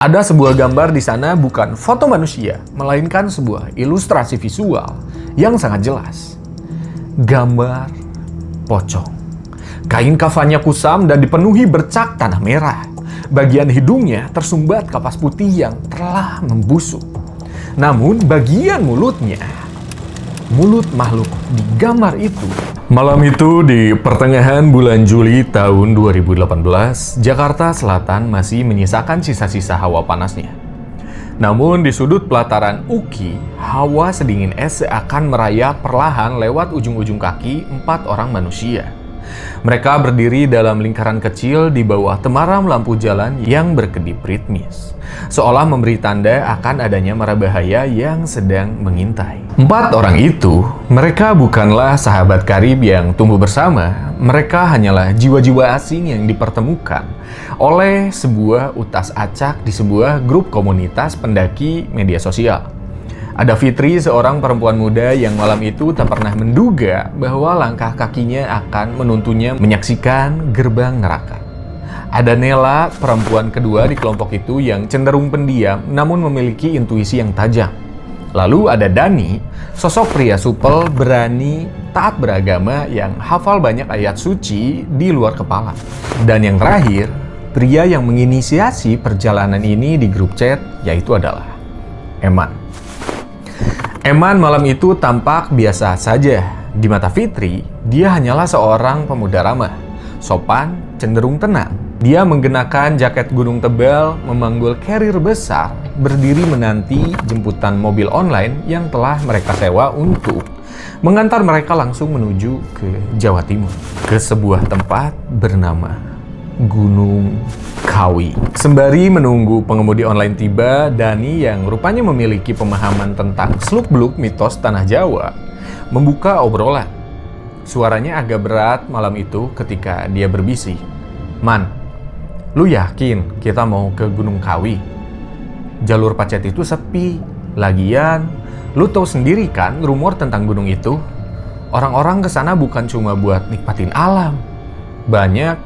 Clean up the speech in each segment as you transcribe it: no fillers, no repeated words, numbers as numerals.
Ada sebuah gambar di sana bukan foto manusia, melainkan sebuah ilustrasi visual yang sangat jelas. Gambar pocong. Kain kafannya kusam dan dipenuhi bercak tanah merah. Bagian hidungnya tersumbat kapas putih yang telah membusuk. Namun bagian mulutnya, mulut makhluk di gambar itu. Malam itu di pertengahan bulan Juli tahun 2018, Jakarta Selatan masih menyisakan sisa-sisa hawa panasnya. Namun di sudut pelataran UKI, hawa sedingin es seakan merayap perlahan lewat ujung-ujung kaki 4 orang manusia. Mereka berdiri dalam lingkaran kecil di bawah temaram lampu jalan yang berkedip ritmis, seolah memberi tanda akan adanya mara bahaya yang sedang mengintai. 4 orang itu, mereka bukanlah sahabat karib yang tumbuh bersama. Mereka hanyalah jiwa-jiwa asing yang dipertemukan oleh sebuah utas acak di sebuah grup komunitas pendaki media sosial. Ada Fitri, seorang perempuan muda yang malam itu tak pernah menduga bahwa langkah kakinya akan menuntunnya menyaksikan gerbang neraka. Ada Nela, perempuan kedua di kelompok itu yang cenderung pendiam namun memiliki intuisi yang tajam. Lalu ada Dani, sosok pria supel, berani, taat beragama yang hafal banyak ayat suci di luar kepala. Dan yang terakhir, pria yang menginisiasi perjalanan ini di grup chat, yaitu adalah Eman. Eman malam itu tampak biasa saja. Di mata Fitri, dia hanyalah seorang pemuda ramah, sopan, cenderung tenang. Dia menggenakan jaket gunung tebal, memanggul carrier besar, berdiri menanti jemputan mobil online yang telah mereka sewa untuk mengantar mereka langsung menuju ke Jawa Timur, ke sebuah tempat bernama Gunung Kawi. Sembari menunggu pengemudi online tiba, Dani yang rupanya memiliki pemahaman tentang seluk-beluk mitos tanah Jawa membuka obrolan. Suaranya agak berat malam itu ketika dia berbisik. "Man, lu yakin kita mau ke Gunung Kawi? Jalur Pacet itu sepi. Lagian, lu tahu sendiri kan rumor tentang gunung itu? Orang-orang kesana bukan cuma buat nikmatin alam. Banyak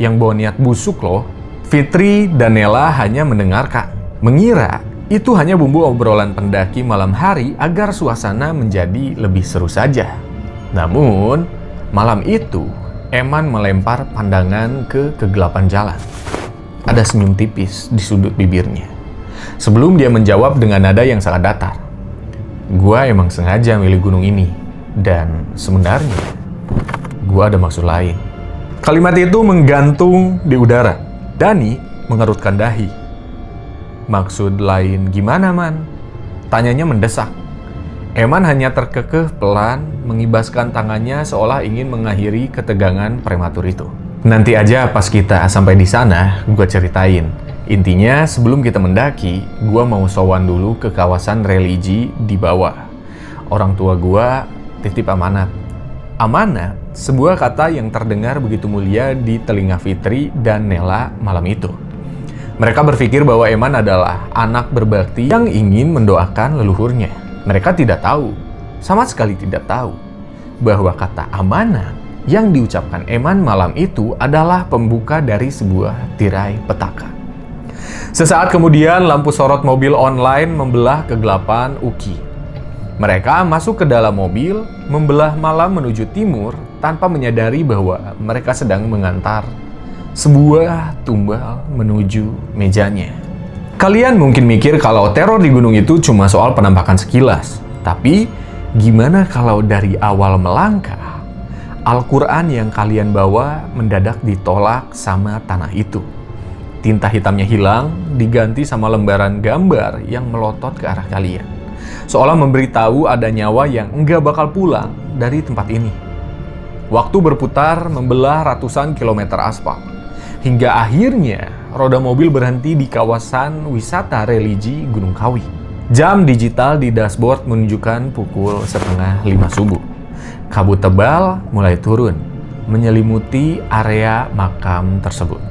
yang bawa niat busuk loh." Fitri dan Nela hanya mendengarkan, mengira itu hanya bumbu obrolan pendaki malam hari agar suasana menjadi lebih seru saja. Namun, malam itu Eman melempar pandangan ke kegelapan jalan. Ada senyum tipis di sudut bibirnya. Sebelum dia menjawab dengan nada yang sangat datar, "Gua emang sengaja milih gunung ini, dan sebenarnya gua ada maksud lain." Kalimat itu menggantung di udara. Dani mengerutkan dahi. "Maksud lain gimana, Man?" Tanyanya mendesak. Eman hanya terkekeh pelan, mengibaskan tangannya seolah ingin mengakhiri ketegangan prematur itu. "Nanti aja pas kita sampai di sana, gua ceritain. Intinya sebelum kita mendaki, gua mau sowan dulu ke kawasan religi di bawah. Orang tua gua titip amanat." Amanat, sebuah kata yang terdengar begitu mulia di telinga Fitri dan Nela malam itu. Mereka berpikir bahwa Eman adalah anak berbakti yang ingin mendoakan leluhurnya. Mereka tidak tahu, sama sekali tidak tahu, bahwa kata amanat yang diucapkan Eman malam itu adalah pembuka dari sebuah tirai petaka. Sesaat kemudian, lampu sorot mobil online membelah kegelapan UKI. Mereka masuk ke dalam mobil, membelah malam menuju timur tanpa menyadari bahwa mereka sedang mengantar sebuah tumbal menuju mejanya. Kalian mungkin mikir kalau teror di gunung itu cuma soal penampakan sekilas. Tapi, gimana kalau dari awal melangkah, Al-Quran yang kalian bawa mendadak ditolak sama tanah itu? Tinta hitamnya hilang, diganti sama lembaran gambar yang melotot ke arah kalian, seolah memberitahu ada nyawa yang enggak bakal pulang dari tempat ini. Waktu berputar membelah ratusan kilometer aspal, hingga akhirnya roda mobil berhenti di kawasan wisata religi Gunung Kawi. Jam digital di dashboard menunjukkan pukul 4:30 subuh. Kabut tebal mulai turun, menyelimuti area makam tersebut.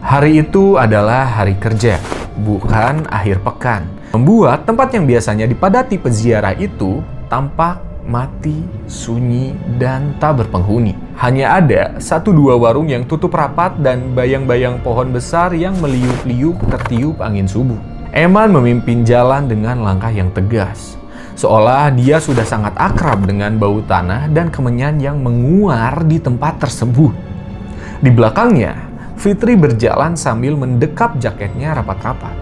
Hari itu adalah hari kerja, bukan akhir pekan, membuat tempat yang biasanya dipadati peziarah itu tampak mati, sunyi, dan tak berpenghuni. Hanya ada 1-2 warung yang tutup rapat dan bayang-bayang pohon besar yang meliuk-liuk tertiup angin subuh. Eman memimpin jalan dengan langkah yang tegas, seolah dia sudah sangat akrab dengan bau tanah dan kemenyan yang menguar di tempat tersebut. Di belakangnya, Fitri berjalan sambil mendekap jaketnya rapat-rapat.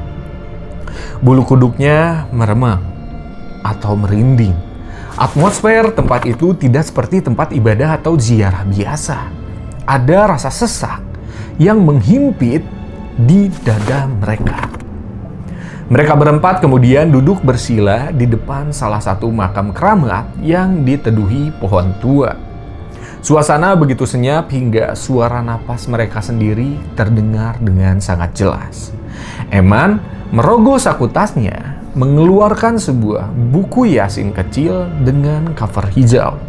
Bulu kuduknya meremang atau merinding. Atmosfer tempat itu tidak seperti tempat ibadah atau ziarah biasa. Ada rasa sesak yang menghimpit di dada mereka. Mereka berempat kemudian duduk bersila di depan salah satu makam keramat yang diteduhi pohon tua. Suasana begitu senyap hingga suara napas mereka sendiri terdengar dengan sangat jelas. Eman merogoh saku tasnya, mengeluarkan sebuah buku Yasin kecil dengan cover hijau.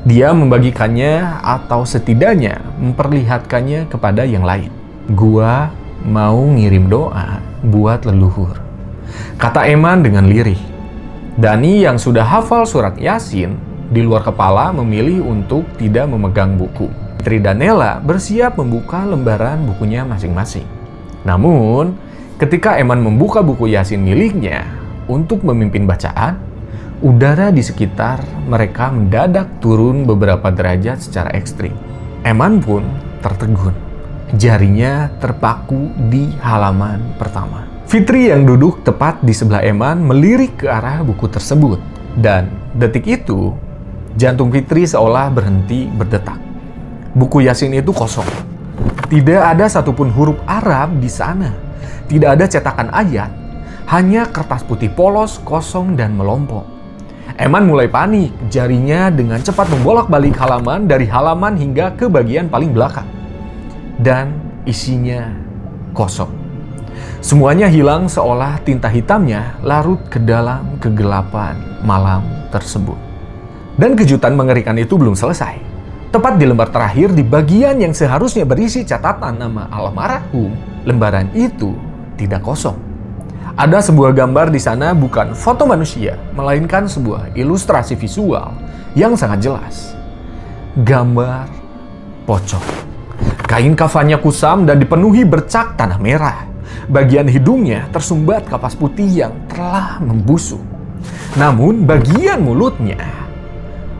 Dia membagikannya atau setidaknya memperlihatkannya kepada yang lain. Gua mau ngirim doa buat leluhur, kata Eman dengan lirih. Dani yang sudah hafal surat Yasin di luar kepala memilih untuk tidak memegang buku. Fitri dan Nela bersiap membuka lembaran bukunya masing-masing. Namun, ketika Eman membuka buku Yasin miliknya untuk memimpin bacaan, udara di sekitar mereka mendadak turun beberapa derajat secara ekstrim. Eman pun tertegun. Jarinya terpaku di halaman pertama. Fitri yang duduk tepat di sebelah Eman melirik ke arah buku tersebut. Dan detik itu, jantung Fitri seolah berhenti berdetak. Buku Yasin itu kosong. Tidak ada satupun huruf Arab di sana. Tidak ada cetakan ayat. Hanya kertas putih polos, kosong, dan melompong. Eman mulai panik. Jarinya dengan cepat membolak-balik halaman dari halaman hingga ke bagian paling belakang. Dan isinya kosong. Semuanya hilang seolah tinta hitamnya larut ke dalam kegelapan malam tersebut. Dan kejutan mengerikan itu belum selesai. Tepat di lembar terakhir di bagian yang seharusnya berisi catatan nama almarhum, lembaran itu tidak kosong. Ada sebuah gambar di sana, bukan foto manusia, melainkan sebuah ilustrasi visual yang sangat jelas. Gambar pocong. Kain kafannya kusam dan dipenuhi bercak tanah merah. Bagian hidungnya tersumbat kapas putih yang telah membusuk. Namun bagian mulutnya,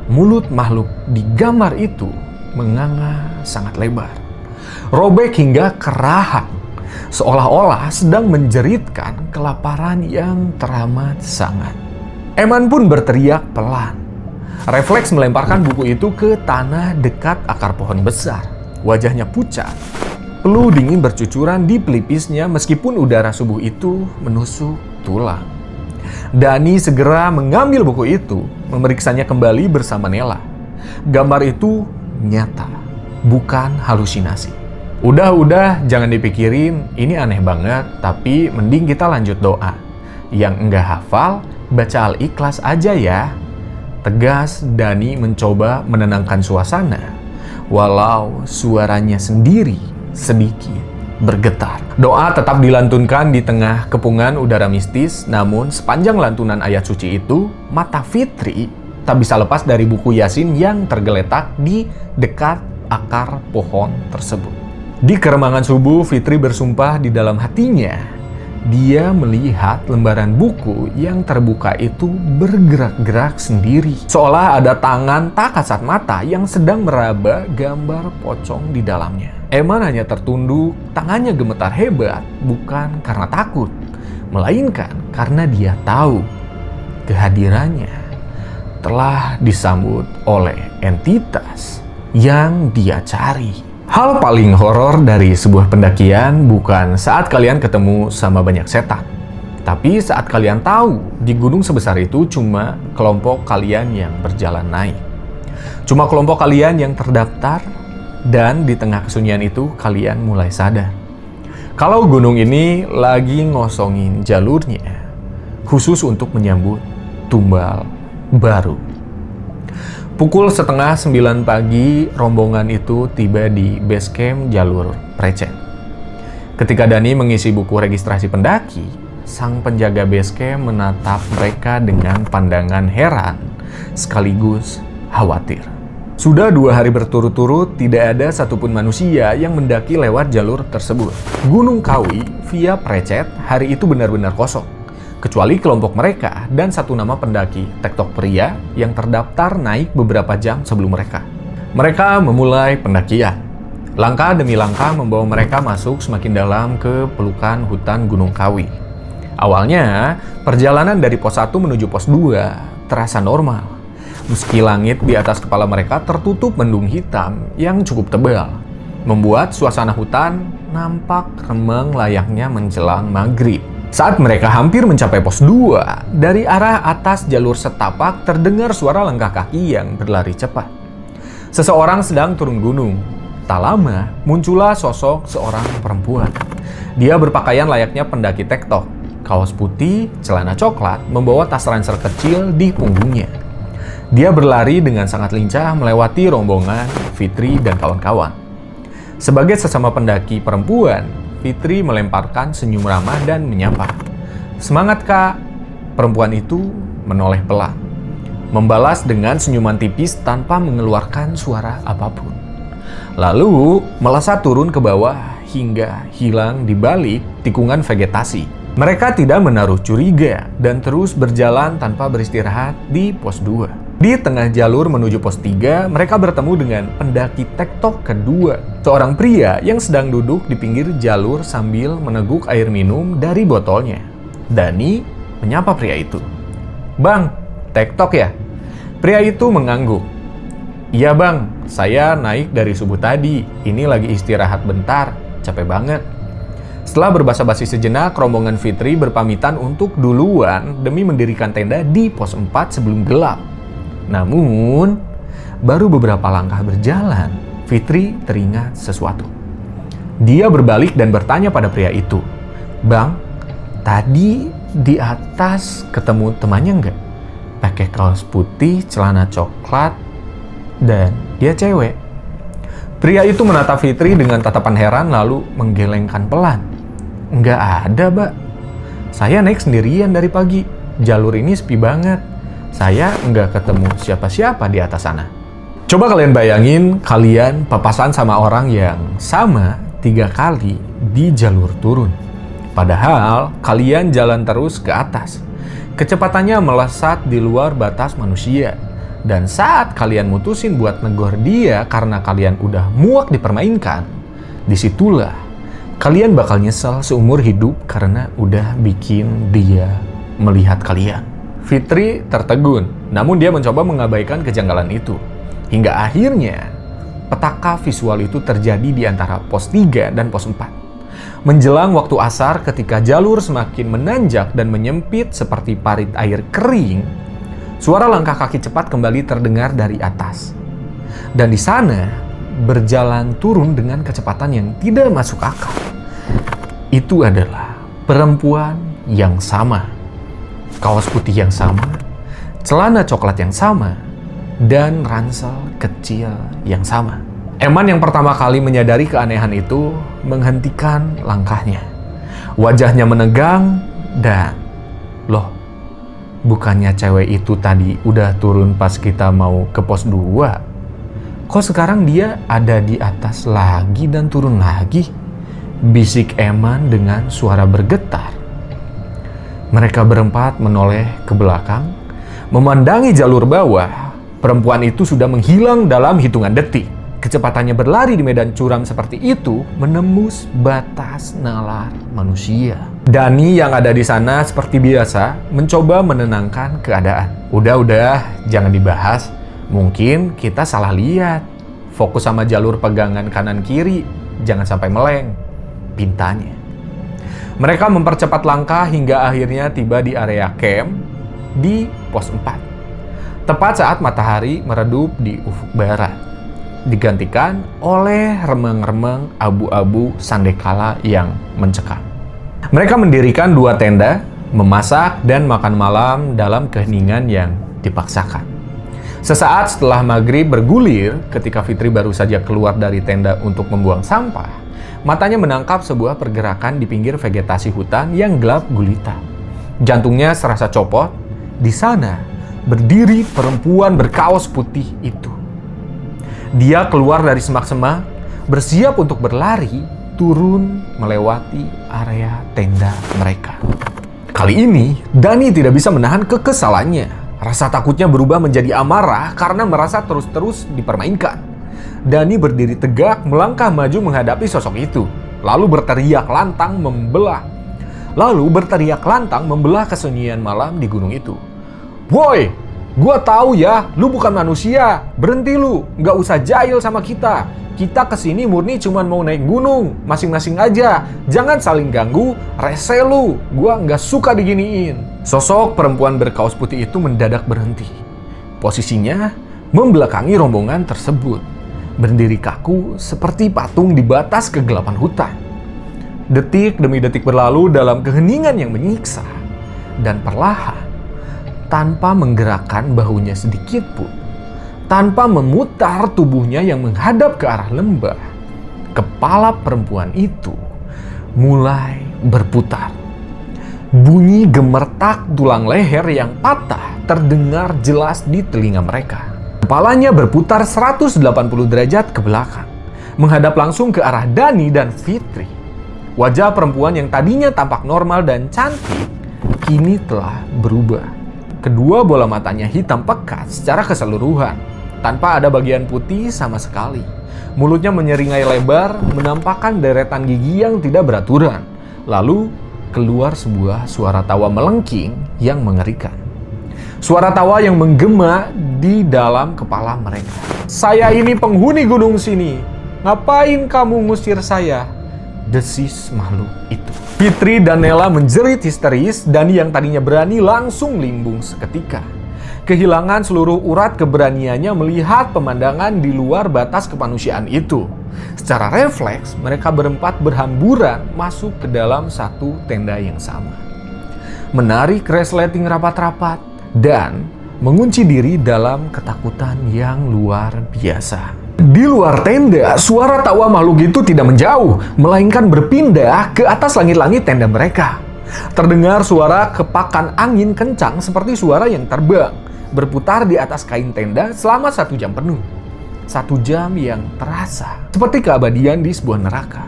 mulut makhluk di gambar itu menganga sangat lebar. Robek hingga kerahang, seolah-olah sedang menjeritkan kelaparan yang teramat sangat. Eman pun berteriak pelan. Refleks melemparkan buku itu ke tanah dekat akar pohon besar. Wajahnya pucat, peluh dingin bercucuran di pelipisnya meskipun udara subuh itu menusuk tulang. Dani segera mengambil buku itu, memeriksanya kembali bersama Nela. Gambar itu nyata, bukan halusinasi. Udah, jangan dipikirin, ini aneh banget, tapi mending kita lanjut doa. Yang enggak hafal, baca Al-Ikhlas aja ya. Tegas, Dani mencoba menenangkan suasana. Walau suaranya sendiri sedikit bergetar. Doa tetap dilantunkan di tengah kepungan udara mistis, namun sepanjang lantunan ayat suci itu, mata Fitri tak bisa lepas dari buku Yasin yang tergeletak di dekat akar pohon tersebut. Di keremangan subuh, Fitri bersumpah di dalam hatinya. Dia melihat lembaran buku yang terbuka itu bergerak-gerak sendiri. Seolah ada tangan tak kasat mata yang sedang meraba gambar pocong di dalamnya. Eman hanya tertunduk, tangannya gemetar hebat, bukan karena takut, melainkan karena dia tahu kehadirannya telah disambut oleh entitas yang dia cari. Hal paling horor dari sebuah pendakian bukan saat kalian ketemu sama banyak setan, tapi saat kalian tahu di gunung sebesar itu cuma kelompok kalian yang berjalan naik. Cuma kelompok kalian yang terdaftar, dan di tengah kesunyian itu kalian mulai sadar kalau gunung ini lagi ngosongin jalurnya khusus untuk menyambut tumbal baru. Pukul 8:30 pagi, rombongan itu tiba di base camp jalur Precen. Ketika Dani mengisi buku registrasi pendaki, sang penjaga base camp menatap mereka dengan pandangan heran sekaligus khawatir. Sudah 2 hari berturut-turut tidak ada satupun manusia yang mendaki lewat jalur tersebut. Gunung Kawi via Precet hari itu benar-benar kosong, kecuali kelompok mereka dan satu nama pendaki tektok pria yang terdaftar naik beberapa jam sebelum mereka. Mereka memulai pendakian. Langkah demi langkah membawa mereka masuk semakin dalam ke pelukan hutan Gunung Kawi. Awalnya, perjalanan dari pos 1 menuju pos 2 terasa normal. Meski langit di atas kepala mereka tertutup mendung hitam yang cukup tebal, membuat suasana hutan nampak remang layaknya menjelang maghrib. Saat mereka hampir mencapai pos 2, dari arah atas jalur setapak terdengar suara langkah kaki yang berlari cepat. Seseorang sedang turun gunung. Tak lama, muncullah sosok seorang perempuan. Dia berpakaian layaknya pendaki tektok, kaos putih, celana coklat, membawa tas ransel kecil di punggungnya. Dia berlari dengan sangat lincah melewati rombongan Fitri dan kawan-kawan. Sebagai sesama pendaki perempuan, Fitri melemparkan senyum ramah dan menyapa. "Semangat, Kak!" Perempuan itu menoleh pelan, membalas dengan senyuman tipis tanpa mengeluarkan suara apapun. Lalu melesat turun ke bawah hingga hilang di balik tikungan vegetasi. Mereka tidak menaruh curiga dan terus berjalan tanpa beristirahat di pos 2. Di tengah jalur menuju pos 3, mereka bertemu dengan pendaki tektok kedua, seorang pria yang sedang duduk di pinggir jalur sambil meneguk air minum dari botolnya. Dani menyapa pria itu. "Bang, tektok ya?" Pria itu mengangguk. "Iya bang, saya naik dari subuh tadi. Ini lagi istirahat bentar, capek banget." Setelah berbasa-basi sejenak, rombongan Fitri berpamitan untuk duluan demi mendirikan tenda di pos 4 sebelum gelap. Namun, baru beberapa langkah berjalan, Fitri teringat sesuatu. Dia berbalik dan bertanya pada pria itu, "Bang, tadi di atas ketemu temannya nggak? Pakai kaos putih, celana coklat, dan dia cewek." Pria itu menatap Fitri dengan tatapan heran lalu menggelengkan pelan. "Nggak ada, Mbak. Saya naik sendirian dari pagi. Jalur ini sepi banget. Saya nggak ketemu siapa-siapa di atas sana." Coba kalian bayangin kalian papasan sama orang yang sama 3 kali di jalur turun. Padahal kalian jalan terus ke atas. Kecepatannya melesat di luar batas manusia. Dan saat kalian mutusin buat negor dia karena kalian udah muak dipermainkan, disitulah kalian bakal nyesel seumur hidup karena udah bikin dia melihat kalian. Fitri tertegun, namun dia mencoba mengabaikan kejanggalan itu. Hingga akhirnya, petaka visual itu terjadi di antara pos 3 dan pos 4. Menjelang waktu asar ketika jalur semakin menanjak dan menyempit seperti parit air kering, suara langkah kaki cepat kembali terdengar dari atas. Dan di sana, berjalan turun dengan kecepatan yang tidak masuk akal. Itu adalah perempuan yang sama. Kaos putih yang sama, celana coklat yang sama, dan ransel kecil yang sama. Eman yang pertama kali menyadari keanehan itu menghentikan langkahnya. Wajahnya menegang dan, "Loh, bukannya cewek itu tadi udah turun pas kita mau ke pos 2? Kok sekarang dia ada di atas lagi dan turun lagi?" Bisik Eman dengan suara bergetar. Mereka berempat menoleh ke belakang, memandangi jalur bawah. Perempuan itu sudah menghilang dalam hitungan detik. Kecepatannya berlari di medan curam seperti itu menembus batas nalar manusia. Dani yang ada di sana seperti biasa mencoba menenangkan keadaan. Udah, jangan dibahas. Mungkin kita salah lihat. Fokus sama jalur pegangan kanan kiri, jangan sampai meleng, pintanya. Mereka mempercepat langkah hingga akhirnya tiba di area camp di pos 4. Tepat saat matahari meredup di ufuk barat, digantikan oleh remang-remang abu-abu sandekala yang mencekam. Mereka mendirikan 2 tenda, memasak dan makan malam dalam keheningan yang dipaksakan. Sesaat setelah maghrib bergulir, ketika Fitri baru saja keluar dari tenda untuk membuang sampah, Matanya menangkap sebuah pergerakan di pinggir vegetasi hutan yang gelap gulita. Jantungnya serasa copot. Di sana berdiri perempuan berkaos putih itu. Dia keluar dari semak-semak, bersiap untuk berlari, turun melewati area tenda mereka. Kali ini, Dani tidak bisa menahan kekesalannya. Rasa takutnya berubah menjadi amarah karena merasa terus-terus dipermainkan. Dani berdiri tegak, melangkah maju menghadapi sosok itu. Lalu berteriak lantang membelah kesunyian malam di gunung itu. "Woi, gua tahu ya, lu bukan manusia. Berhenti lu, nggak usah jahil sama kita. Kita kesini murni cuman mau naik gunung, masing-masing aja. Jangan saling ganggu, rese lu. Gua nggak suka diginiin." Sosok perempuan berkaos putih itu mendadak berhenti. Posisinya membelakangi rombongan tersebut, berdiri kaku seperti patung di batas kegelapan hutan. Detik demi detik berlalu dalam keheningan yang menyiksa, dan perlahan, tanpa menggerakkan bahunya sedikit pun, tanpa memutar tubuhnya yang menghadap ke arah lembah, kepala perempuan itu mulai berputar. Bunyi gemertak tulang leher yang patah terdengar jelas di telinga mereka. Kepalanya berputar 180 derajat ke belakang, menghadap langsung ke arah Dani dan Fitri. Wajah perempuan yang tadinya tampak normal dan cantik, kini telah berubah. Kedua bola matanya hitam pekat secara keseluruhan, tanpa ada bagian putih sama sekali. Mulutnya menyeringai lebar, menampakkan deretan gigi yang tidak beraturan. Lalu keluar sebuah suara tawa melengking yang mengerikan. Suara tawa yang menggema di dalam kepala mereka. "Saya ini penghuni gunung sini. Ngapain kamu ngusir saya?" desis makhluk itu. Fitri dan Nela menjerit histeris. Dani yang tadinya berani langsung limbung seketika. Kehilangan seluruh urat keberaniannya melihat pemandangan di luar batas kemanusiaan itu. Secara refleks, mereka berempat berhamburan masuk ke dalam satu tenda yang sama. Menarik resleting rapat-rapat dan mengunci diri dalam ketakutan yang luar biasa. Di luar tenda, suara tawa makhluk itu tidak menjauh, melainkan berpindah ke atas langit-langit tenda mereka. Terdengar suara kepakan angin kencang seperti suara yang terbang, berputar di atas kain tenda selama 1 jam penuh. 1 jam yang terasa seperti keabadian di sebuah neraka.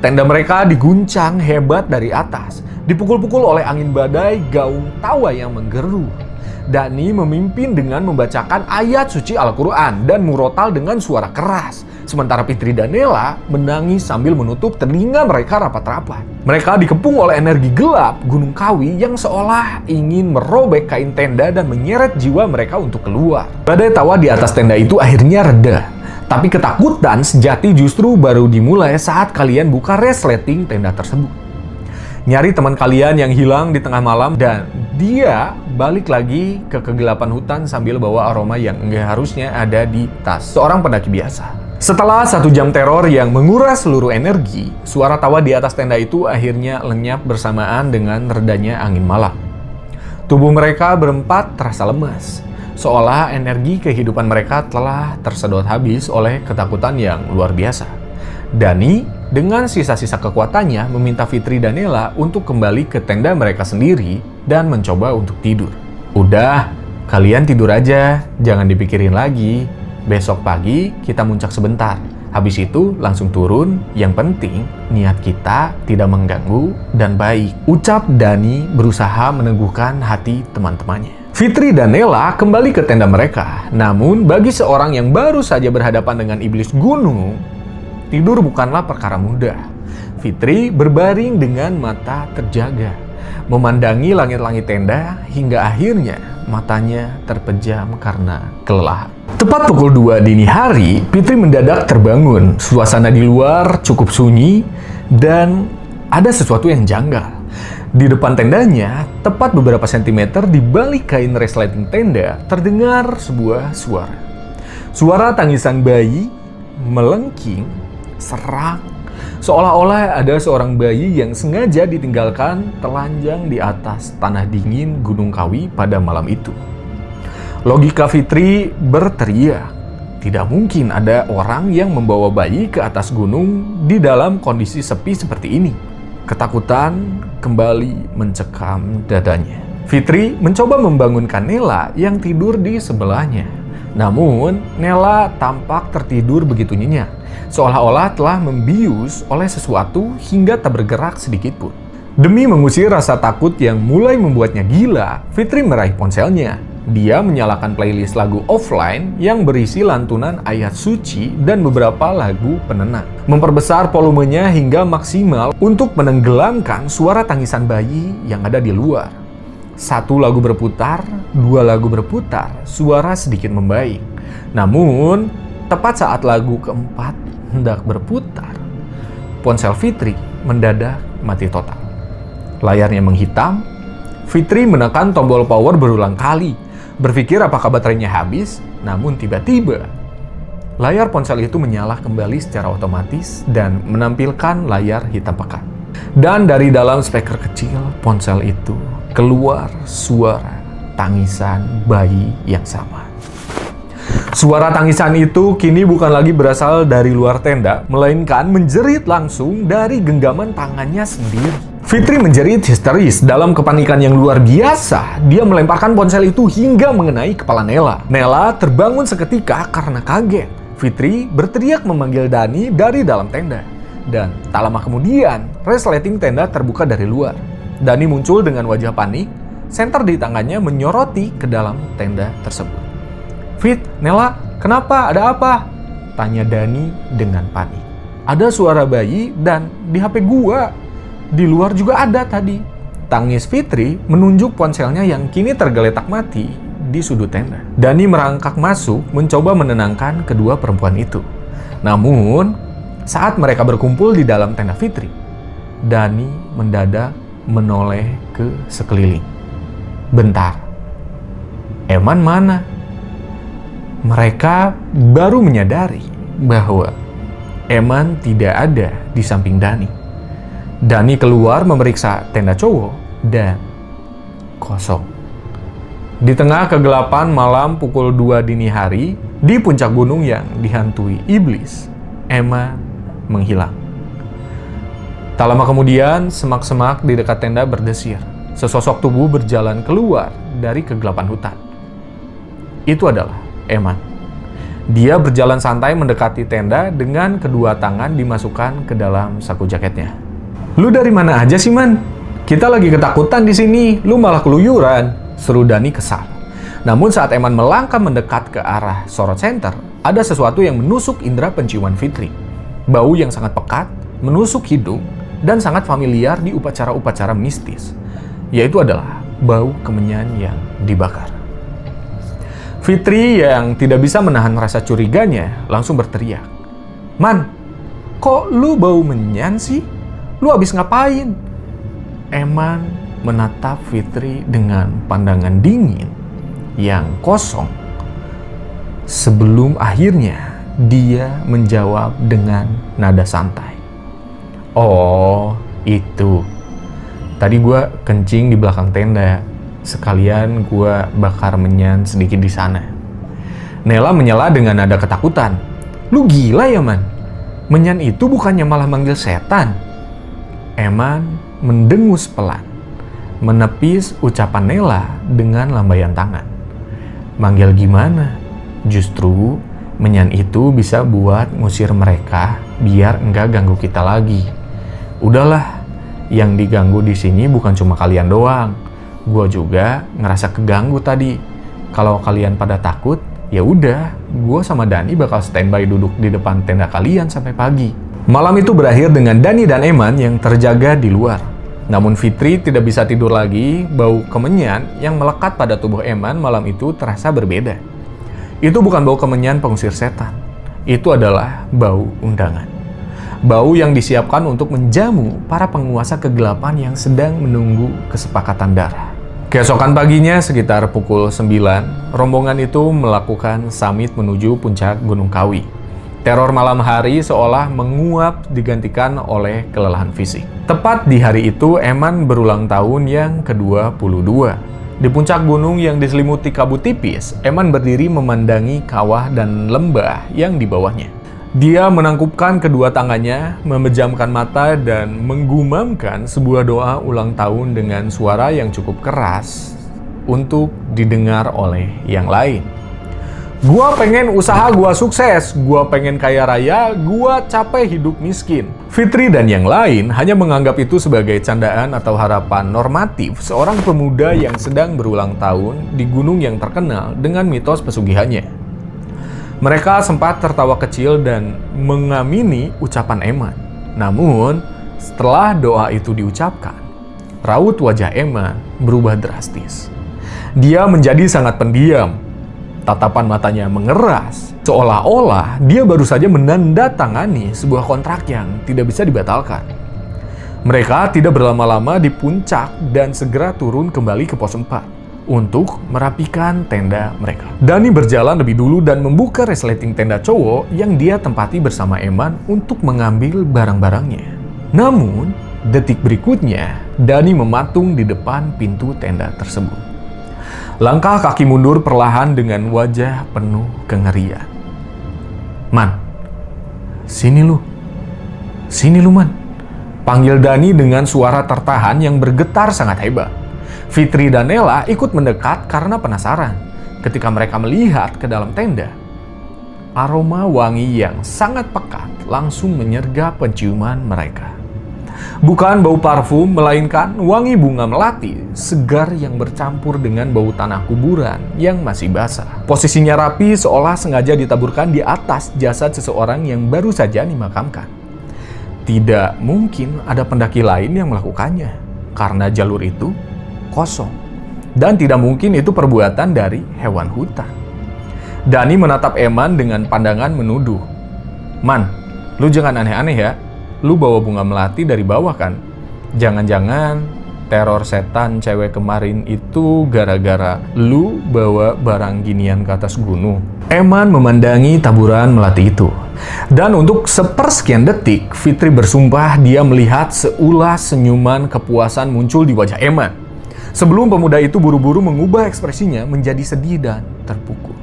Tenda mereka diguncang hebat dari atas, dipukul-pukul oleh angin badai gaung tawa yang menggeru. Dani memimpin dengan membacakan ayat suci Al-Quran dan murotal dengan suara keras. Sementara Fitri dan Nela menangis sambil menutup telinga mereka rapat-rapat. Mereka dikepung oleh energi gelap Gunung Kawi yang seolah ingin merobek kain tenda dan menyeret jiwa mereka untuk keluar. Badai tawa di atas tenda itu akhirnya reda. Tapi ketakutan sejati justru baru dimulai saat kalian buka resleting tenda tersebut. Nyari teman kalian yang hilang di tengah malam dan dia balik lagi ke kegelapan hutan sambil bawa aroma yang enggak harusnya ada di tas seorang pendaki biasa. Setelah 1 jam teror yang menguras seluruh energi, suara tawa di atas tenda itu akhirnya lenyap bersamaan dengan redanya angin malam. Tubuh mereka berempat terasa lemas, seolah energi kehidupan mereka telah tersedot habis oleh ketakutan yang luar biasa. Dani dengan sisa-sisa kekuatannya meminta Fitri dan Nela untuk kembali ke tenda mereka sendiri dan mencoba untuk tidur. "Udah, kalian tidur aja, jangan dipikirin lagi. Besok pagi kita muncak sebentar. Habis itu langsung turun. Yang penting niat kita tidak mengganggu dan baik," ucap Dani berusaha meneguhkan hati teman-temannya. Fitri dan Nela kembali ke tenda mereka. Namun bagi seorang yang baru saja berhadapan dengan iblis gunung, tidur bukanlah perkara mudah. Fitri berbaring dengan mata terjaga, memandangi langit-langit tenda hingga akhirnya matanya terpejam karena kelelahan. Tepat pukul 2 dini hari, Fitri mendadak terbangun. Suasana di luar cukup sunyi dan ada sesuatu yang janggal. Di depan tendanya, tepat beberapa sentimeter di balik kain resleting tenda, terdengar sebuah suara. Suara tangisan bayi melengking serak, seolah-olah ada seorang bayi yang sengaja ditinggalkan telanjang di atas tanah dingin Gunung Kawi pada malam itu. Logika Fitri berteriak, Tidak mungkin ada orang yang membawa bayi ke atas gunung di dalam kondisi sepi seperti ini. Ketakutan kembali mencekam dadanya. Fitri mencoba membangunkan Nela yang tidur di sebelahnya. Namun, Nela tampak tertidur begitu nyenyak, seolah-olah telah membius oleh sesuatu hingga tak bergerak sedikit pun. Demi mengusir rasa takut yang mulai membuatnya gila, Fitri meraih ponselnya. Dia menyalakan playlist lagu offline yang berisi lantunan ayat suci dan beberapa lagu penenang. Memperbesar volumenya hingga maksimal untuk menenggelamkan suara tangisan bayi yang ada di luar. Satu lagu berputar, dua lagu berputar, suara sedikit membaik. Namun, tepat saat lagu keempat hendak berputar, ponsel Fitri mendadak mati total. Layarnya menghitam. Fitri menekan tombol power berulang kali, berpikir apakah baterainya habis, namun tiba-tiba layar ponsel itu menyala kembali secara otomatis dan menampilkan layar hitam pekat. Dan dari dalam speaker kecil ponsel itu keluar suara tangisan bayi yang sama. Suara tangisan itu kini bukan lagi berasal dari luar tenda, melainkan menjerit langsung dari genggaman tangannya sendiri. Fitri menjerit histeris. Dalam kepanikan yang luar biasa, dia melemparkan ponsel itu hingga mengenai kepala Nela. Nela terbangun seketika karena kaget. Fitri berteriak memanggil Dani dari dalam tenda. Dan tak lama kemudian, resleting tenda terbuka dari luar. Dani muncul dengan wajah panik, senter di tangannya menyoroti ke dalam tenda tersebut. "Fit, Nela, kenapa? Ada apa?" tanya Dani dengan panik. "Ada suara bayi dan di HP gua. Di luar juga ada tadi." Tangis Fitri menunjuk ponselnya yang kini tergeletak mati di sudut tenda. Dani merangkak masuk mencoba menenangkan kedua perempuan itu. Namun, saat mereka berkumpul di dalam tenda Fitri, Dani mendadak menoleh ke sekeliling. "Bentar, Eman mana?" Mereka baru menyadari bahwa Eman tidak ada di samping Dani. Dani keluar memeriksa tenda cowok dan kosong. Di tengah kegelapan malam pukul 2 dini hari, di puncak gunung yang dihantui iblis, Eman menghilang. Tak lama kemudian, semak-semak di dekat tenda berdesir. Sesosok tubuh berjalan keluar dari kegelapan hutan. Itu adalah Eman. Dia berjalan santai mendekati tenda dengan kedua tangan dimasukkan ke dalam saku jaketnya. "Lu dari mana aja sih, Man? Kita lagi ketakutan di sini, lu malah keluyuran," seru Dani kesal. Namun saat Eman melangkah mendekat ke arah sorot center, ada sesuatu yang menusuk indera penciuman Fitri. Bau yang sangat pekat, menusuk hidung, dan sangat familiar di upacara-upacara mistis, yaitu adalah bau kemenyan yang dibakar. Fitri yang tidak bisa menahan rasa curiganya langsung berteriak, "Man, kok lu bau menyan sih? Lu habis ngapain?" Eman menatap Fitri dengan pandangan dingin yang kosong. Sebelum akhirnya dia menjawab dengan nada santai, "Oh, itu. Tadi gua kencing di belakang tenda. Sekalian gua bakar menyan sedikit di sana." Nela menyela dengan nada ketakutan, "Lu gila ya, Man? Menyan itu bukannya malah manggil setan?" Eman mendengus pelan, menepis ucapan Nela dengan lambaian tangan. "Manggil gimana? Justru menyan itu bisa buat ngusir mereka biar enggak ganggu kita lagi. Udahlah, yang diganggu di sini bukan cuma kalian doang. Gua juga ngerasa keganggu tadi. Kalau kalian pada takut, ya udah, gua sama Dani bakal standby duduk di depan tenda kalian sampai pagi." Malam itu berakhir dengan Dani dan Eman yang terjaga di luar. Namun Fitri tidak bisa tidur lagi. Bau kemenyan yang melekat pada tubuh Eman malam itu terasa berbeda. Itu bukan bau kemenyan pengusir setan. Itu adalah bau undangan. Bau yang disiapkan untuk menjamu para penguasa kegelapan yang sedang menunggu kesepakatan darah. Keesokan paginya sekitar pukul 9, rombongan itu melakukan summit menuju puncak Gunung Kawi. Teror malam hari seolah menguap digantikan oleh kelelahan fisik. Tepat di hari itu, Eman berulang tahun yang ke-22. Di puncak gunung yang diselimuti kabut tipis, Eman berdiri memandangi kawah dan lembah yang di bawahnya. Dia menangkupkan kedua tangannya, memejamkan mata, dan menggumamkan sebuah doa ulang tahun dengan suara yang cukup keras untuk didengar oleh yang lain. Gua pengen usaha gua sukses, gua pengen kaya raya, gua capek hidup miskin. Fitri dan yang lain hanya menganggap itu sebagai candaan atau harapan normatif seorang pemuda yang sedang berulang tahun di gunung yang terkenal dengan mitos pesugihannya. Mereka sempat tertawa kecil dan mengamini ucapan Eman. Namun, setelah doa itu diucapkan, raut wajah Eman berubah drastis. Dia menjadi sangat pendiam. Tatapan matanya mengeras, seolah-olah dia baru saja menandatangani sebuah kontrak yang tidak bisa dibatalkan. Mereka tidak berlama-lama di puncak dan segera turun kembali ke pos 4 untuk merapikan tenda mereka. Dani berjalan lebih dulu dan membuka resleting tenda cowok yang dia tempati bersama Eman untuk mengambil barang-barangnya. Namun, detik berikutnya, Dani mematung di depan pintu tenda tersebut. Langkah kaki mundur perlahan dengan wajah penuh kengerian. Man, sini lu. Sini lu, Man. Panggil Dani dengan suara tertahan yang bergetar sangat hebat. Fitri dan Nela ikut mendekat karena penasaran. Ketika mereka melihat ke dalam tenda, aroma wangi yang sangat pekat langsung menyergap penciuman mereka. Bukan bau parfum, melainkan wangi bunga melati, segar yang bercampur dengan bau tanah kuburan yang masih basah. Posisinya rapi seolah sengaja ditaburkan di atas jasad seseorang yang baru saja dimakamkan. Tidak mungkin ada pendaki lain yang melakukannya, karena jalur itu kosong. Dan tidak mungkin itu perbuatan dari hewan hutan. Dani menatap Eman dengan pandangan menuduh. Man, lu jangan aneh-aneh ya. Lu bawa bunga melati dari bawah kan? Jangan-jangan teror setan cewek kemarin itu gara-gara lu bawa barang ginian ke atas gunung. Eman memandangi taburan melati itu. Dan untuk sepersekian detik, Fitri bersumpah dia melihat seulas senyuman kepuasan muncul di wajah Eman. Sebelum pemuda itu buru-buru mengubah ekspresinya menjadi sedih dan terpukul.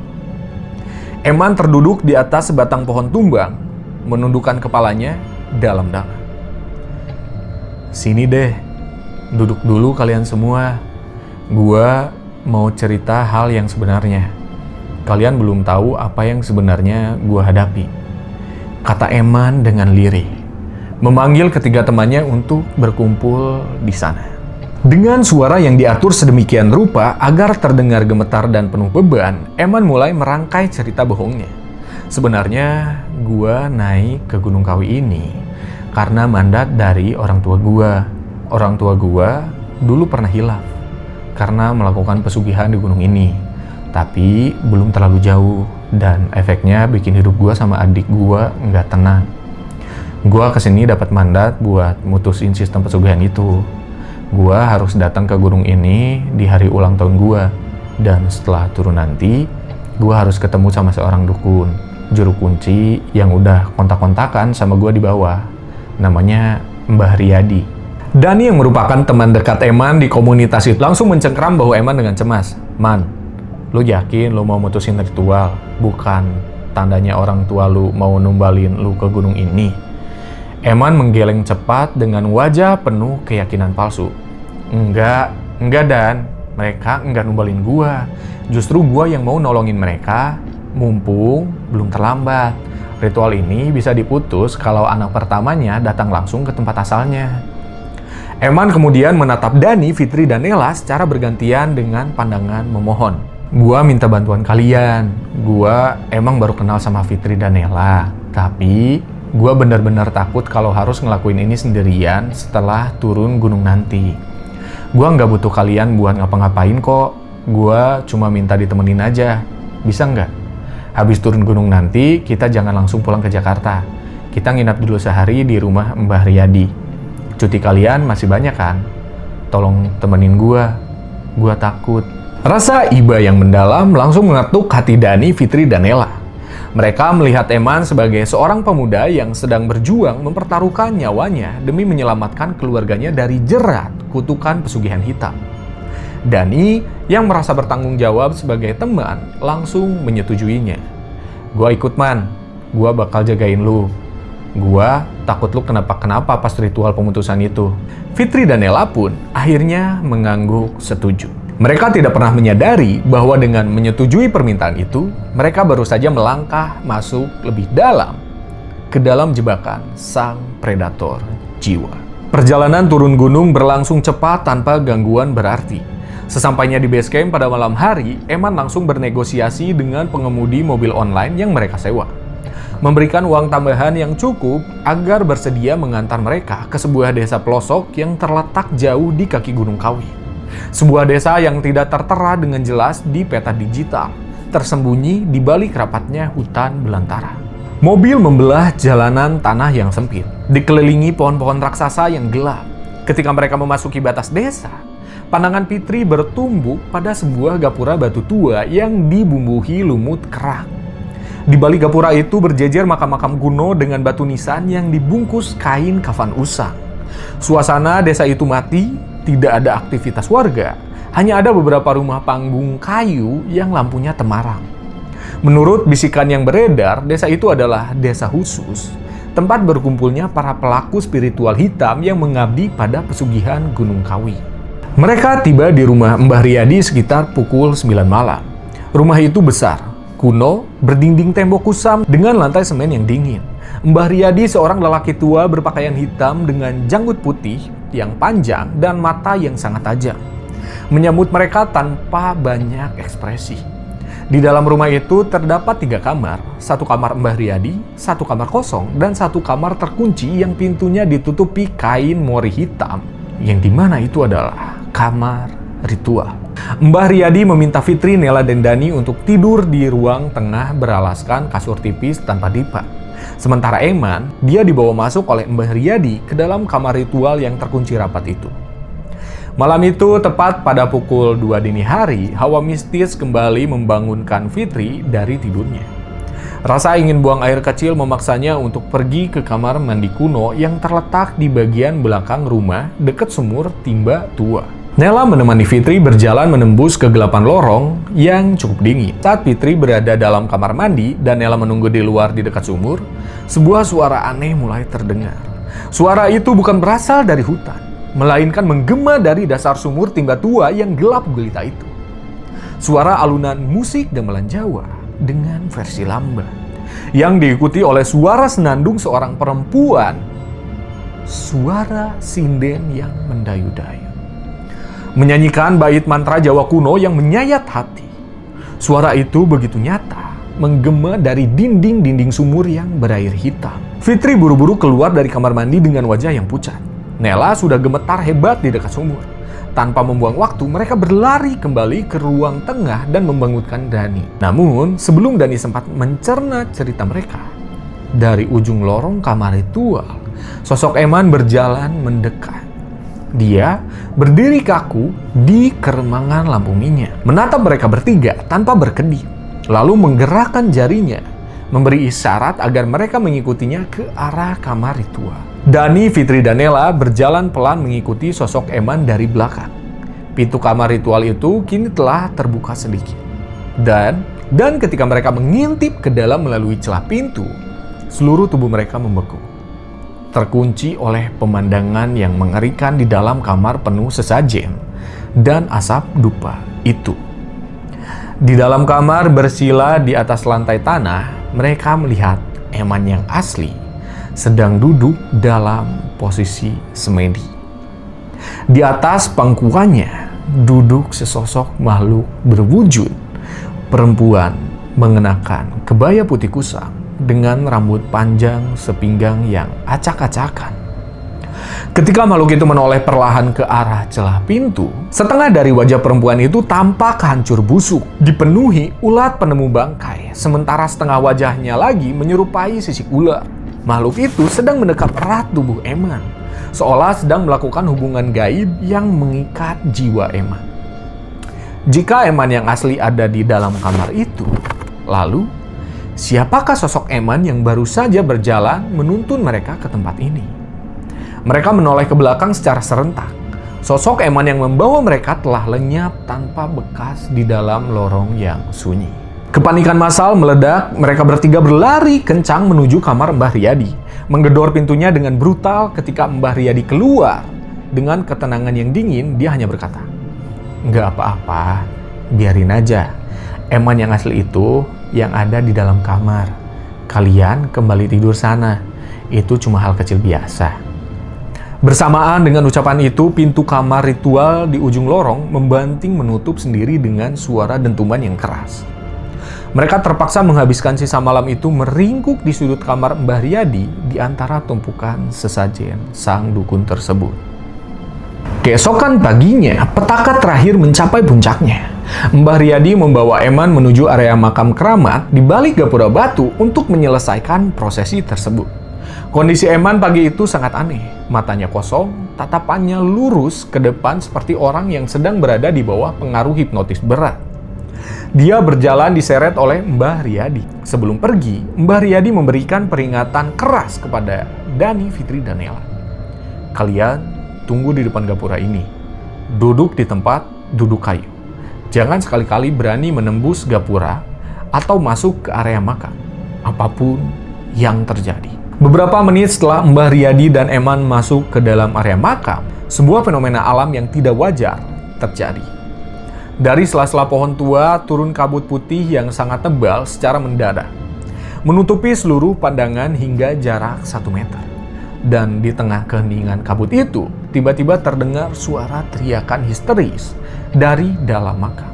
Eman terduduk di atas sebatang pohon tumbang, menundukkan kepalanya dalam-dalam. Sini deh, duduk dulu kalian semua. Gua mau cerita hal yang sebenarnya. Kalian belum tahu apa yang sebenarnya gua hadapi, kata Eman dengan lirih, memanggil ketiga temannya untuk berkumpul di sana. Dengan suara yang diatur sedemikian rupa agar terdengar gemetar dan penuh beban, Eman mulai merangkai cerita bohongnya. Sebenarnya gua naik ke Gunung Kawi ini karena mandat dari orang tua gua. Orang tua gua dulu pernah hilaf karena melakukan pesugihan di gunung ini. Tapi belum terlalu jauh dan efeknya bikin hidup gua sama adik gua nggak tenang. Gua kesini dapat mandat buat mutusin sistem pesugihan itu. Gua harus datang ke gunung ini di hari ulang tahun gua. Dan setelah turun nanti, gua harus ketemu sama seorang dukun, juru kunci yang udah kontak-kontakan sama gua di bawah. Namanya Mbah Riyadi. Dani yang merupakan teman dekat Eman di komunitas itu langsung mencengkram bahu Eman dengan cemas. Man, lu yakin lu mau mutusin ritual? Bukan tandanya orang tua lu mau numbalin lu ke gunung ini. Eman menggeleng cepat dengan wajah penuh keyakinan palsu. Enggak Dan. Mereka enggak numbalin gua. Justru gua yang mau nolongin mereka, mumpung belum terlambat. Ritual ini bisa diputus kalau anak pertamanya datang langsung ke tempat asalnya. Eman kemudian menatap Dani, Fitri, dan Nela secara bergantian dengan pandangan memohon. Gua minta bantuan kalian. Gua emang baru kenal sama Fitri dan Nela. Tapi gua benar-benar takut kalau harus ngelakuin ini sendirian setelah turun gunung nanti. Gua nggak butuh kalian buat ngapa-ngapain kok. Gua cuma minta ditemenin aja. Bisa nggak? Habis turun gunung nanti, kita jangan langsung pulang ke Jakarta. Kita nginap dulu sehari di rumah Mbah Riyadi. Cuti kalian masih banyak kan? Tolong temenin gua takut. Rasa iba yang mendalam langsung mengetuk hati Dani, Fitri, dan Nela. Mereka melihat Eman sebagai seorang pemuda yang sedang berjuang mempertaruhkan nyawanya demi menyelamatkan keluarganya dari jerat kutukan pesugihan hitam. Dani yang merasa bertanggung jawab sebagai teman langsung menyetujuinya. "Gua ikut, Man. Gua bakal jagain lu. Gua takut lu kenapa-kenapa pas ritual pemutusan itu." Fitri dan Nela pun akhirnya mengangguk setuju. Mereka tidak pernah menyadari bahwa dengan menyetujui permintaan itu, mereka baru saja melangkah masuk lebih dalam ke dalam jebakan sang predator jiwa. Perjalanan turun gunung berlangsung cepat tanpa gangguan berarti. Sesampainya di base camp pada malam hari, Eman langsung bernegosiasi dengan pengemudi mobil online yang mereka sewa, memberikan uang tambahan yang cukup agar bersedia mengantar mereka ke sebuah desa pelosok yang terletak jauh di kaki Gunung Kawi. Sebuah desa yang tidak tertera dengan jelas di peta digital, tersembunyi di balik rapatnya hutan belantara. Mobil membelah jalanan tanah yang sempit, dikelilingi pohon-pohon raksasa yang gelap. Ketika mereka memasuki batas desa, pandangan Fitri bertumbuh pada sebuah gapura batu tua yang dibumbuhi lumut kerang. Di balik gapura itu berjejer makam-makam kuno dengan batu nisan yang dibungkus kain kafan usang. Suasana desa itu mati, tidak ada aktivitas warga, hanya ada beberapa rumah panggung kayu yang lampunya temaram. Menurut bisikan yang beredar, desa itu adalah desa khusus, tempat berkumpulnya para pelaku spiritual hitam yang mengabdi pada pesugihan Gunung Kawi. Mereka tiba di rumah Mbah Riyadi sekitar pukul 9 malam. Rumah itu besar, kuno, berdinding tembok kusam dengan lantai semen yang dingin. Mbah Riyadi seorang lelaki tua berpakaian hitam dengan janggut putih yang panjang dan mata yang sangat tajam, menyambut mereka tanpa banyak ekspresi. Di dalam rumah itu terdapat 3 kamar, 1 kamar Mbah Riyadi, 1 kamar kosong, dan 1 kamar terkunci yang pintunya ditutupi kain mori hitam, yang dimana itu adalah kamar ritual. Mbah Riyadi meminta Fitri, Nela, dan Dani untuk tidur di ruang tengah beralaskan kasur tipis tanpa dipan. Sementara Eman, dia dibawa masuk oleh Mbah Riyadi ke dalam kamar ritual yang terkunci rapat itu. Malam itu, tepat pada pukul 2 dini hari, hawa mistis kembali membangunkan Fitri dari tidurnya. Rasa ingin buang air kecil memaksanya untuk pergi ke kamar mandi kuno yang terletak di bagian belakang rumah dekat sumur timba tua. Nela menemani Fitri berjalan menembus kegelapan lorong yang cukup dingin. Saat Fitri berada dalam kamar mandi dan Nela menunggu di luar di dekat sumur, sebuah suara aneh mulai terdengar. Suara itu bukan berasal dari hutan, melainkan menggema dari dasar sumur timba tua yang gelap gulita itu. Suara alunan musik gamelan Jawa dengan versi lamban, yang diikuti oleh suara senandung seorang perempuan, suara sinden yang mendayu-dayu, menyanyikan bait mantra Jawa kuno yang menyayat hati. Suara itu begitu nyata, menggema dari dinding-dinding sumur yang berair hitam. Fitri buru-buru keluar dari kamar mandi dengan wajah yang pucat. Nela sudah gemetar hebat di dekat sumur. Tanpa membuang waktu, mereka berlari kembali ke ruang tengah dan membangunkan Dani. Namun, sebelum Dani sempat mencerna cerita mereka, dari ujung lorong kamar ritual, sosok Eman berjalan mendekat. Dia berdiri kaku di keremangan lampu minyak, menatap mereka bertiga tanpa berkedip, lalu menggerakkan jarinya, memberi isyarat agar mereka mengikutinya ke arah kamar ritual. Dani, Fitri, dan Nela berjalan pelan mengikuti sosok Eman dari belakang. Pintu kamar ritual itu kini telah terbuka sedikit. Dan ketika mereka mengintip ke dalam melalui celah pintu, seluruh tubuh mereka membeku, terkunci oleh pemandangan yang mengerikan di dalam kamar penuh sesajen dan asap dupa itu. Di dalam kamar bersila di atas lantai tanah, mereka melihat Eman yang asli sedang duduk dalam posisi semedi. Di atas pangkuannya duduk sesosok makhluk berwujud perempuan mengenakan kebaya putih kusam dengan rambut panjang sepinggang yang acak-acakan. Ketika makhluk itu menoleh perlahan ke arah celah pintu, setengah dari wajah perempuan itu tampak hancur busuk, dipenuhi ulat penemu bangkai, sementara setengah wajahnya lagi menyerupai sisik ular. Makhluk itu sedang mendekat erat tubuh Eman, seolah sedang melakukan hubungan gaib yang mengikat jiwa Eman. Jika Eman yang asli ada di dalam kamar itu, lalu siapakah sosok Eman yang baru saja berjalan menuntun mereka ke tempat ini? Mereka menoleh ke belakang secara serentak. Sosok Eman yang membawa mereka telah lenyap tanpa bekas di dalam lorong yang sunyi. Kepanikan massal meledak, mereka bertiga berlari kencang menuju kamar Mbah Riyadi, menggedor pintunya dengan brutal. Ketika Mbah Riyadi keluar, dengan ketenangan yang dingin, dia hanya berkata, "Nggak apa-apa, biarin aja. Eman yang asli itu yang ada di dalam kamar. Kalian kembali tidur sana. Itu cuma hal kecil biasa." Bersamaan dengan ucapan itu, pintu kamar ritual di ujung lorong membanting menutup sendiri dengan suara dentuman yang keras. Mereka terpaksa menghabiskan sisa malam itu meringkuk di sudut kamar Mbah Riyadi di antara tumpukan sesajen sang dukun tersebut. Keesokan paginya, petaka terakhir mencapai puncaknya. Mbah Riyadi membawa Eman menuju area makam keramat di balik gapura batu untuk menyelesaikan prosesi tersebut. Kondisi Eman pagi itu sangat aneh. Matanya kosong, tatapannya lurus ke depan seperti orang yang sedang berada di bawah pengaruh hipnotis berat. Dia berjalan diseret oleh Mbah Riyadi. Sebelum pergi, Mbah Riyadi memberikan peringatan keras kepada Dani, Fitri, dan Nela. "Kalian tunggu di depan gapura ini. Duduk di tempat duduk kayu. Jangan sekali-kali berani menembus gapura atau masuk ke area makam, apapun yang terjadi." Beberapa menit setelah Mbah Riyadi dan Eman masuk ke dalam area makam, sebuah fenomena alam yang tidak wajar terjadi. Dari sela-sela pohon tua turun kabut putih yang sangat tebal secara mendadak, menutupi seluruh pandangan hingga jarak 1 meter. Dan di tengah keheningan kabut itu, tiba-tiba terdengar suara teriakan histeris dari dalam makam.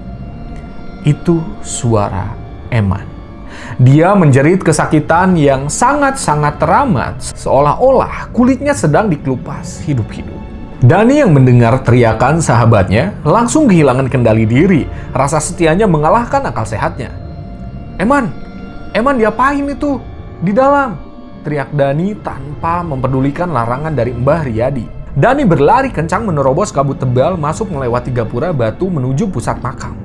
Itu suara Eman. Dia menjerit kesakitan yang sangat-sangat teramat, seolah-olah kulitnya sedang dikelupas hidup-hidup. Dani yang mendengar teriakan sahabatnya langsung kehilangan kendali diri. Rasa setianya mengalahkan akal sehatnya. Eman diapain itu? Di dalam!" teriak Dani tanpa mempedulikan larangan dari Mbah Riyadi. Dani berlari kencang menerobos kabut tebal masuk melewati gapura batu menuju pusat makam.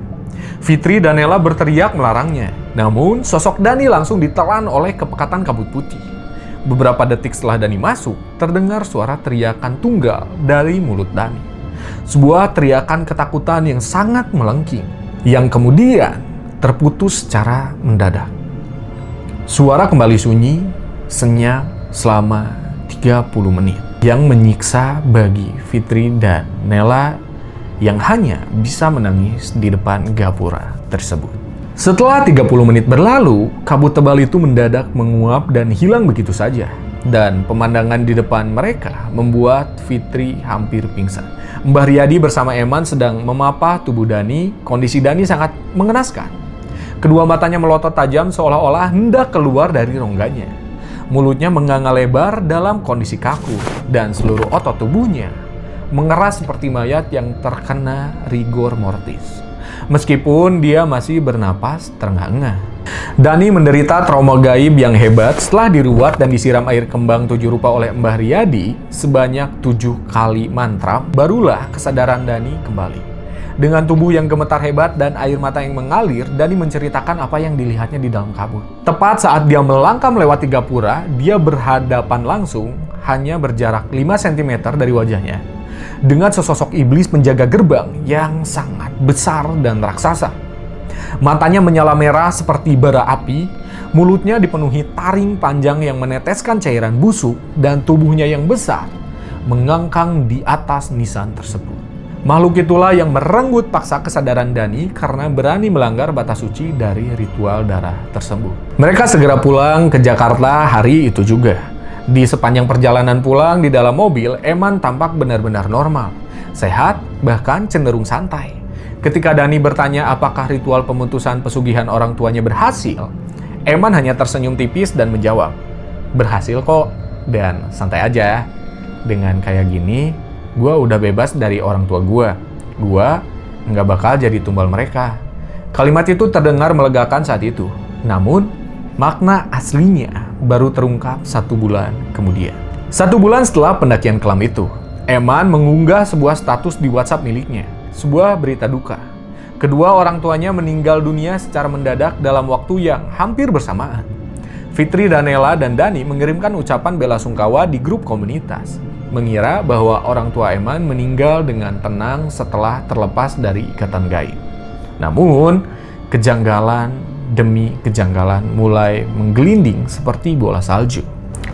Fitri dan Nela berteriak melarangnya. Namun, sosok Dani langsung ditelan oleh kepekatan kabut putih. Beberapa detik setelah Dani masuk, terdengar suara teriakan tunggal dari mulut Dani. Sebuah teriakan ketakutan yang sangat melengking, yang kemudian terputus secara mendadak. Suara kembali sunyi, senyap selama 30 menit, yang menyiksa bagi Fitri dan Nela yang hanya bisa menangis di depan gapura tersebut. Setelah 30 menit berlalu, kabut tebal itu mendadak menguap dan hilang begitu saja. Dan pemandangan di depan mereka membuat Fitri hampir pingsan. Mbah Riyadi bersama Eman sedang memapah tubuh Dani. Kondisi Dani sangat mengenaskan. Kedua matanya melotot tajam seolah-olah hendak keluar dari rongganya. Mulutnya menganga lebar dalam kondisi kaku, dan seluruh otot tubuhnya mengeras seperti mayat yang terkena rigor mortis. Meskipun dia masih bernapas terengah-engah. Dani menderita trauma gaib yang hebat setelah diruat dan disiram air kembang 7 rupa oleh Mbah Riyadi sebanyak 7 kali mantra. Barulah kesadaran Dani kembali. Dengan tubuh yang gemetar hebat dan air mata yang mengalir, Dani menceritakan apa yang dilihatnya di dalam kabut. Tepat saat dia melangkah melewati gapura, dia berhadapan langsung, hanya berjarak 5 cm dari wajahnya, dengan sesosok iblis penjaga gerbang yang sangat besar dan raksasa. Matanya menyala merah seperti bara api, mulutnya dipenuhi taring panjang yang meneteskan cairan busuk, dan tubuhnya yang besar mengangkang di atas nisan tersebut. Makhluk itulah yang merenggut paksa kesadaran Dani karena berani melanggar batas suci dari ritual darah tersebut. Mereka segera pulang ke Jakarta hari itu juga. Di sepanjang perjalanan pulang di dalam mobil, Eman tampak benar-benar normal, sehat, bahkan cenderung santai. Ketika Dani bertanya apakah ritual pemutusan pesugihan orang tuanya berhasil, Eman hanya tersenyum tipis dan menjawab, "Berhasil kok, dan santai aja. Dengan kayak gini, gue udah bebas dari orang tua gue. Gue nggak bakal jadi tumbal mereka." Kalimat itu terdengar melegakan saat itu. Namun, makna aslinya baru terungkap 1 bulan kemudian. 1 bulan setelah pendakian kelam itu, Eman mengunggah sebuah status di WhatsApp miliknya. Sebuah berita duka. Kedua orang tuanya meninggal dunia secara mendadak dalam waktu yang hampir bersamaan. Fitri dan Nela dan Dani mengirimkan ucapan bela sungkawa di grup komunitas. mengira bahwa orang tua Eman meninggal dengan tenang setelah terlepas dari ikatan gaib. Namun, kejanggalan demi kejanggalan mulai menggelinding seperti bola salju.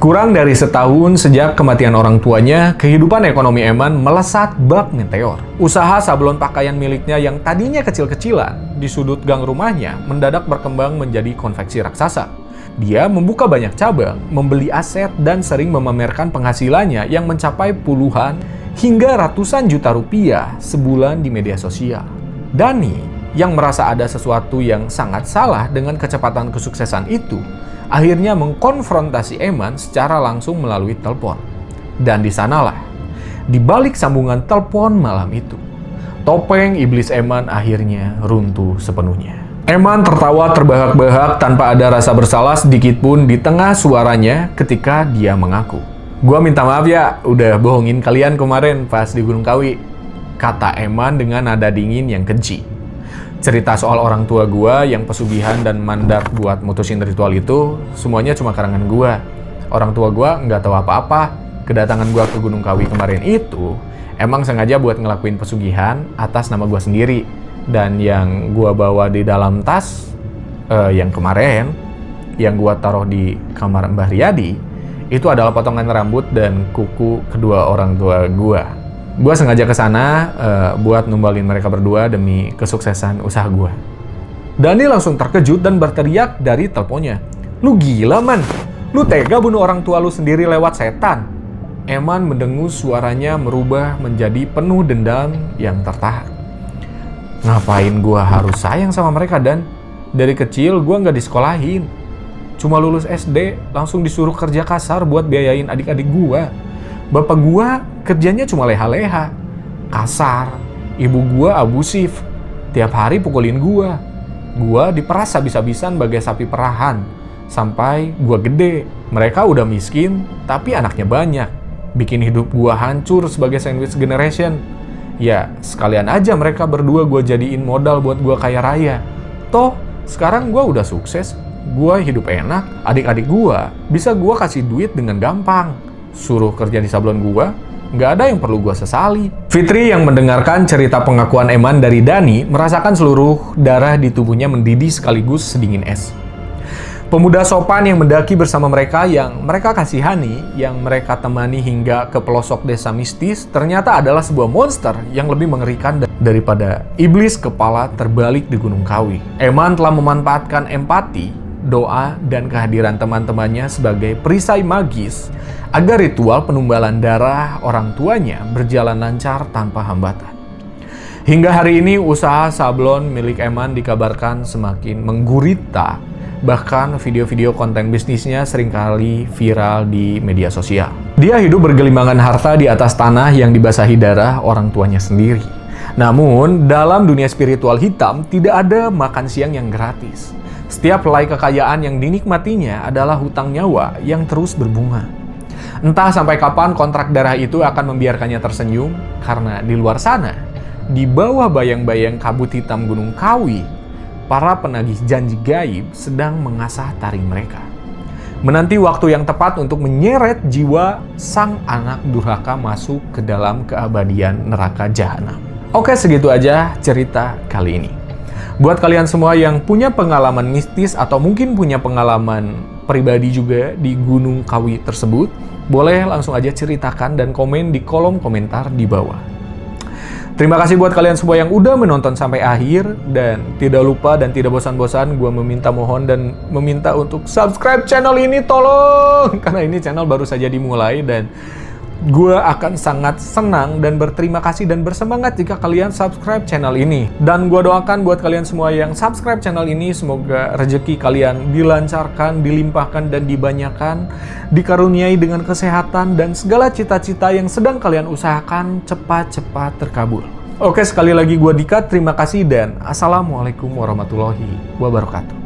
Kurang dari setahun sejak kematian orang tuanya, kehidupan ekonomi Eman melesat bak meteor. Usaha sablon pakaian miliknya yang tadinya kecil-kecilan di sudut gang rumahnya mendadak berkembang menjadi konveksi raksasa. Dia membuka banyak cabang, membeli aset, dan sering memamerkan penghasilannya yang mencapai puluhan hingga ratusan juta rupiah sebulan di media sosial. Dani, yang merasa ada sesuatu yang sangat salah dengan kecepatan kesuksesan itu, akhirnya mengkonfrontasi Eman secara langsung melalui telepon. Dan di sanalah, di balik sambungan telepon malam itu, topeng iblis Eman akhirnya runtuh sepenuhnya. Eman tertawa terbahak-bahak tanpa ada rasa bersalah sedikit pun di tengah suaranya ketika dia mengaku. "Gua minta maaf ya, udah bohongin kalian kemarin pas di Gunung Kawi," kata Eman dengan nada dingin yang keji. Cerita soal orang tua gua yang pesugihan dan mandat buat mutusin ritual itu, semuanya cuma karangan gua. Orang tua gua nggak tahu apa-apa. Kedatangan gua ke Gunung Kawi kemarin itu emang sengaja buat ngelakuin pesugihan atas nama gua sendiri. Dan yang gua bawa di dalam tas, yang kemarin, yang gua taruh di kamar Mbah Riyadi, itu adalah potongan rambut dan kuku kedua orang tua gua. Gua sengaja ke sana buat numbalin mereka berdua demi kesuksesan usaha gua. Dani langsung terkejut dan berteriak dari teleponnya, "Lu gila, Man? Lu tega bunuh orang tua lu sendiri lewat setan?" Eman mendengus, suaranya merubah menjadi penuh dendam yang tertahan. "Ngapain gua harus sayang sama mereka, Dan? Dari kecil gua nggak disekolahin. Cuma lulus SD, langsung disuruh kerja kasar buat biayain adik-adik gua. Bapak gua kerjanya cuma leha-leha, kasar. Ibu gua abusif, tiap hari pukulin gua. Gua diperas habis-habisan bagai sapi perahan. Sampai gua gede, mereka udah miskin, tapi anaknya banyak. Bikin hidup gua hancur sebagai sandwich generation. Ya, sekalian aja mereka berdua gue jadiin modal buat gue kaya raya. Toh, sekarang gue udah sukses, gue hidup enak, adik-adik gue bisa gue kasih duit dengan gampang. Suruh kerja di sablon gue, nggak ada yang perlu gue sesali." Fitri yang mendengarkan cerita pengakuan Eman dari Dani merasakan seluruh darah di tubuhnya mendidih sekaligus sedingin es. Pemuda sopan yang mendaki bersama mereka yang mereka kasihani, yang mereka temani hingga ke pelosok desa mistis, ternyata adalah sebuah monster yang lebih mengerikan daripada iblis kepala terbalik di Gunung Kawi. Eman telah memanfaatkan empati, doa, dan kehadiran teman-temannya sebagai perisai magis agar ritual penumbalan darah orang tuanya berjalan lancar tanpa hambatan. Hingga hari ini, usaha sablon milik Eman dikabarkan semakin menggurita. Bahkan video-video konten bisnisnya seringkali viral di media sosial. Dia hidup bergelimbangan harta di atas tanah yang dibasahi darah orang tuanya sendiri. Namun, dalam dunia spiritual hitam, tidak ada makan siang yang gratis. Setiap helai kekayaan yang dinikmatinya adalah hutang nyawa yang terus berbunga. Entah sampai kapan kontrak darah itu akan membiarkannya tersenyum, karena di luar sana, di bawah bayang-bayang kabut hitam Gunung Kawi, para penagih janji gaib sedang mengasah taring mereka. Menanti waktu yang tepat untuk menyeret jiwa sang anak durhaka masuk ke dalam keabadian neraka jahanam. Oke, segitu aja cerita kali ini. Buat kalian semua yang punya pengalaman mistis atau mungkin punya pengalaman pribadi juga di Gunung Kawi tersebut, boleh langsung aja ceritakan dan komen di kolom komentar di bawah. Terima kasih buat kalian semua yang udah menonton sampai akhir, dan tidak lupa dan tidak bosan-bosan gue mohon dan meminta untuk subscribe channel ini, tolong, karena ini channel baru saja dimulai dan gue akan sangat senang dan berterima kasih dan bersemangat jika kalian subscribe channel ini. Dan gue doakan buat kalian semua yang subscribe channel ini, semoga rezeki kalian dilancarkan, dilimpahkan, dan dibanyakan, dikaruniai dengan kesehatan, dan segala cita-cita yang sedang kalian usahakan cepat-cepat terkabul. Oke, sekali lagi gue Dika, terima kasih dan assalamualaikum warahmatullahi wabarakatuh.